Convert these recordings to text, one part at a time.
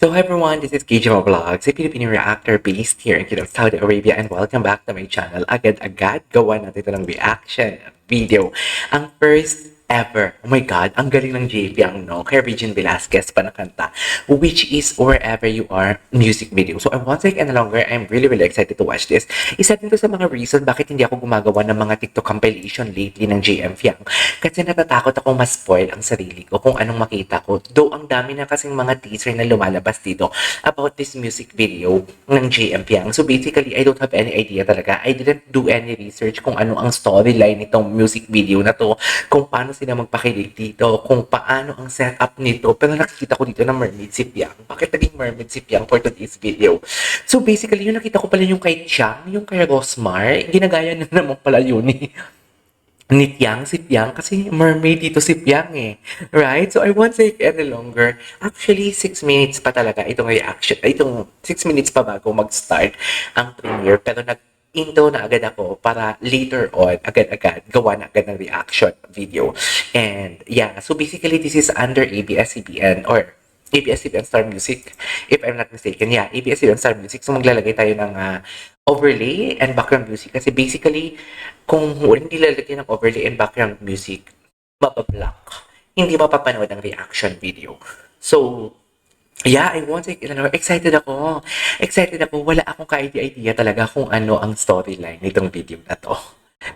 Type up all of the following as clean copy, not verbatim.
So hi everyone, this is KJ Vlogs, a Filipino reactor based here in Kingdom of Saudi Arabia, and welcome back to my channel. Agad-agad gawa natin ito ng reaction video. Ang first ever, oh my god, ang galing ng JP ang no, kay Regine Velasquez pa nakanta, which is Wherever You Are music video. So I won't take any longer, I'm really excited to watch this. Isa din to sa mga reason bakit hindi ako gumagawa ng mga TikTok compilation lately ng JM Fiang. Kasi natatakot ako ma-spoil ang sarili ko kung anong makita ko. Though ang dami na kasing mga teaser na lumalabas dito about this music video ng JM Fiang. So basically, I don't have any idea talaga. I didn't do any research kung ano ang storyline nitong music video na to, kung paano sila magpakilig dito, kung paano ang setup nito. Pero nakikita ko dito na mermaid si Piang. Bakit naging mermaid si Piang for today's video? So basically, yung nakita ko pala yung kay Chiang, yung kay Rosmar, ginagaya na naman pala yun ni Tiang, si Piang, kasi mermaid dito si Piang eh. Right? So I won't take any longer. Actually, 6 minutes pa talaga itong reaction. Itong 6 minutes pa bago mag-start ang premiere. Pero intro na agad ako para later on, agad-agad, gawa na agad ng reaction video. And yeah, so basically this is under ABS-CBN or ABS-CBN Star Music, if I'm not mistaken. Yeah, ABS-CBN Star Music. So maglalagay tayo ng overlay and background music. Kasi basically, kung hindi lalagyan ng overlay and background music, mabablock. Hindi mapapanood ang reaction video. So, yeah, I want to, excited ako. Excited ako. Wala akong ka-idea talaga kung ano ang storyline nitong video na to.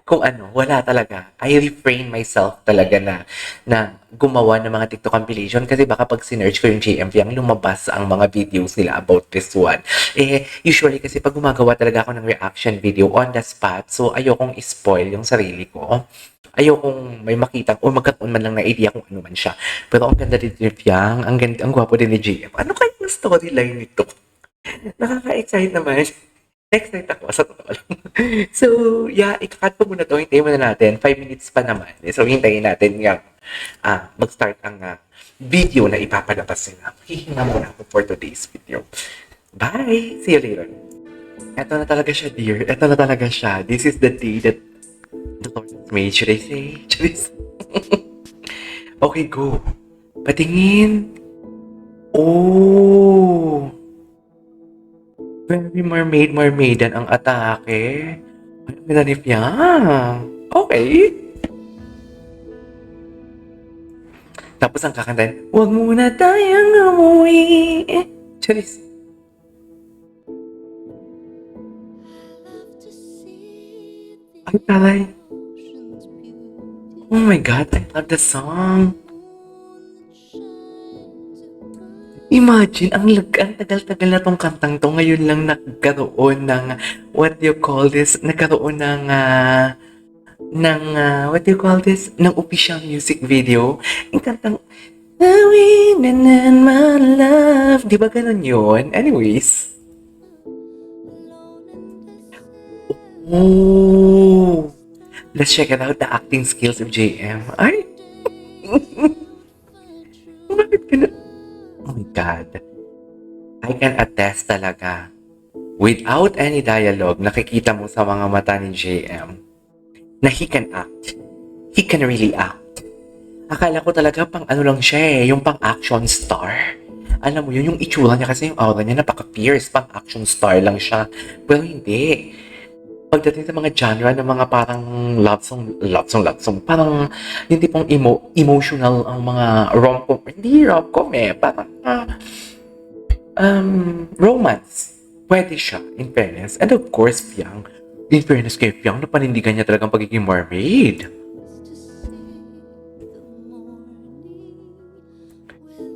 Kung ano, wala talaga. I refrain myself talaga na gumawa ng mga TikTok compilation kasi baka pag sinerch ko yung JM Fiang, lumabas ang mga videos nila about this one. Usually kasi pag gumagawa talaga ako ng reaction video on the spot, so ayokong spoil yung sarili ko. Ayokong may makita o magkaroon man lang na idea kung ano man siya. Pero ang ganda din ni Fiang, ang ganda, ang gwapo din ni JM. Ano kaya yung storyline nito? Nakaka-excite naman. Excited ako, sa totoo lang. So, yeah, ikakat ko muna to. Hintayin muna natin. 5 minutes pa naman. So, hintayin natin yung mag-start ang video na ipapalabas nila. Hihinga muna ako for today's video. Bye! See you later. Eto na talaga siya, dear. Eto na talaga siya. This is the day that the Lord has made. Should I say? Should I say? Okay, go. Patingin. Oh! Very mermaidan ang atake. Ay, minanip niya. Okay. Tapos ang kakantahin, huwag muna tayong umuwi. Charis. Ay, talay. Oh my God, I love the song. Imagine, ang tagal-tagal na tong kantang to. Ngayon lang nagkaroon ng, what do you call this? Nagkaroon what do you call this? Ng official music video. Yung kantang, Away na my love. Di ba ganun yun? Anyways. Oh. Let's check it out, the acting skills of JM. Ay! Bakit ganun? Oh my God. I can attest talaga. Without any dialogue, nakikita mo sa mga mata ni JM na he can act. He can really act. Akala ko talaga pang ano lang siya yung pang action star. Alam mo yun, yung itsura niya kasi yung aura niya napaka-fierce, pang action star lang siya. Pero hindi. Pagdating sa mga genre ng mga parang love song, parang yung tipong emotional ang mga rom-com, hindi rom-com parang romance. Pwede siya, in fairness. And of course, Piang, in fairness kay Piang, napanindigan niya talagang pagiging mermaid.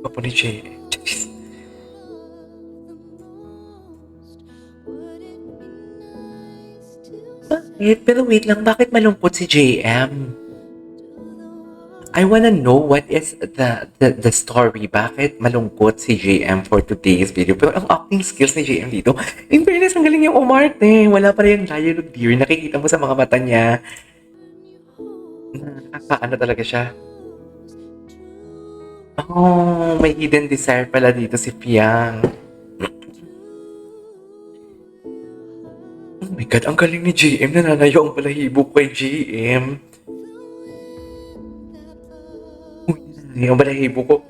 Papo ni Jay. Bakit? Pero wait lang, bakit malungkot si JM? I wanna know what is the story. Bakit malungkot si JM for today's video? Pero ang acting skills ni JM dito, in fairness, ang galing yung umarte. Wala pa rin yung dialogue, dear. Nakikita mo sa mga mata niya. Nakakaano talaga siya. Oh, may hidden desire pala dito si Piang. Oh my God, ang galing ni JM. Nananayo ang balahibo kay JM. Uy, nananayo ang balahibo ko.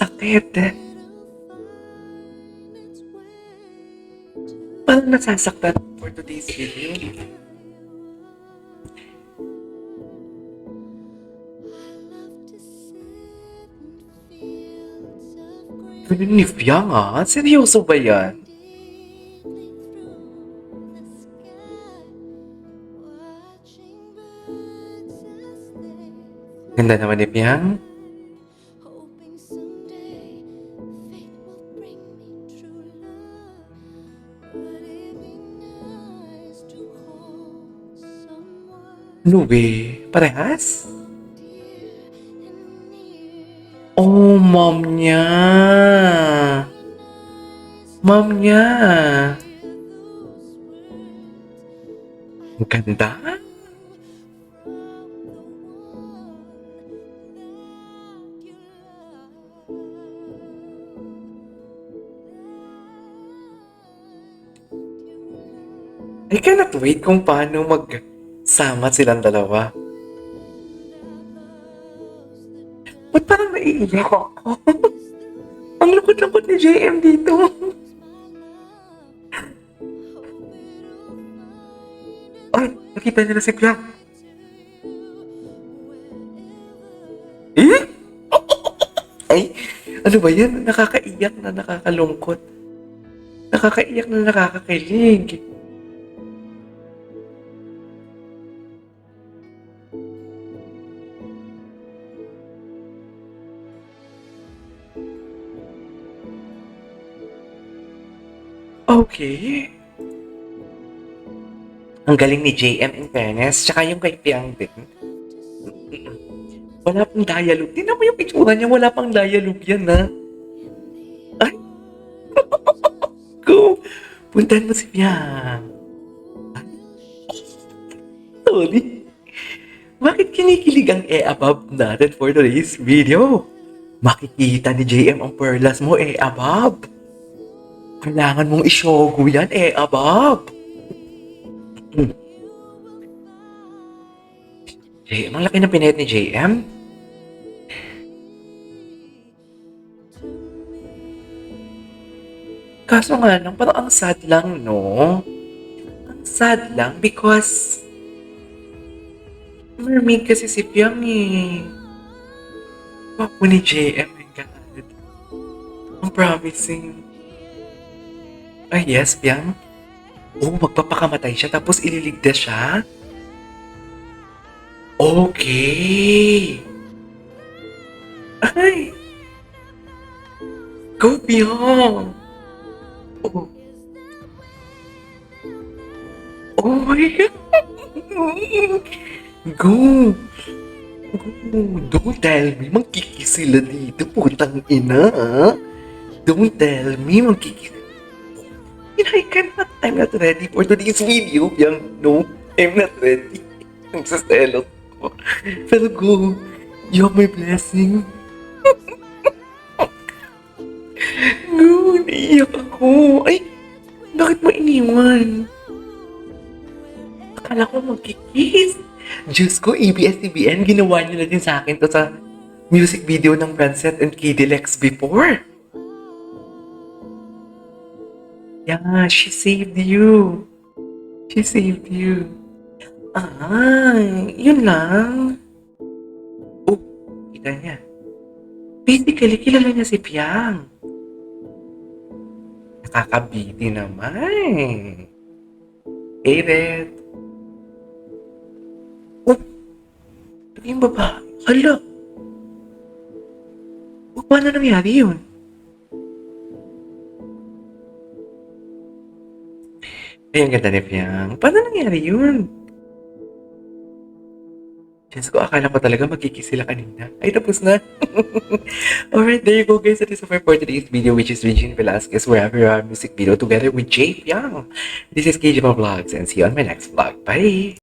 sakit. Parang nasasaktan for today's video. Ganun ni Fiang seryoso ba yan? Ganda naman ni Fiang. Nube, parehas? Oh, mom niya. Mom niya. Ang ganda. I cannot wait kung paano magsama silang dalawa. Ba't parang naiiyak ako? Ang lungkot-lungkot ni JM dito. Ay, nakita niya na si Piang. Eh? Ay, ano ba yan? Nakakaiyak na nakakalungkot. Nakakaiyak na nakakakilig. Okay. Ang galing ni JM in fairness, tsaka yung kay Piang din. Wala pang dialogue. Tingnan mo yung itsura niya, wala pang dialogue yan, ha? Ay! Go! Puntahan mo si Piang. Ay. Sorry. Bakit kinikilig ang above natin for today's video? Makikita ni JM ang perlas mo above. Kailangan mong isyogo yan above. JM, ang laki ng pinahit ni JM. Kaso nga lang, parang ang sad lang, no? Ang sad lang because mermaid kasi si Piang Wapo ni JM, my God. Ang promising. Ay, yes, Piang. Oh, magpapakamatay siya tapos ililigtas siya? Okay. Ay. Go, Piang. Oh. Oh my God. Go. Go. Don't tell me, magkikis sila dito. Putang ina, Don't tell me, magkikis. I cannot. I'm not ready for today's video, Piang. No, I'm not ready. Ang saselos ko. Pero go. You have my blessing. Go, naiiyak ako. Ay, bakit mo iniwan? Akala ko magkikis. Diyos ko, ABS-CBN, ginawa niyo na din sa akin to sa music video ng Francet and Kidilex before. Yeah, she saved you. She saved you. Yun lang. Oh, kita niya. Basically, kilala niya si Piang. Nakakabiti naman. David. Oh, ito yung babae. Hala. Oh, paano nangyari yun? Ay, ang ganda ni Piang. Paano nangyari yun? Diyos ko, akala ko talaga magkikis sila kanina. Ay, tapos na. Alright, there you go guys. That is all for today's video, which is Regine Velasquez, wherever you are, music video together with Jay Piang. This is KJ Vlogs and see you on my next vlog. Bye!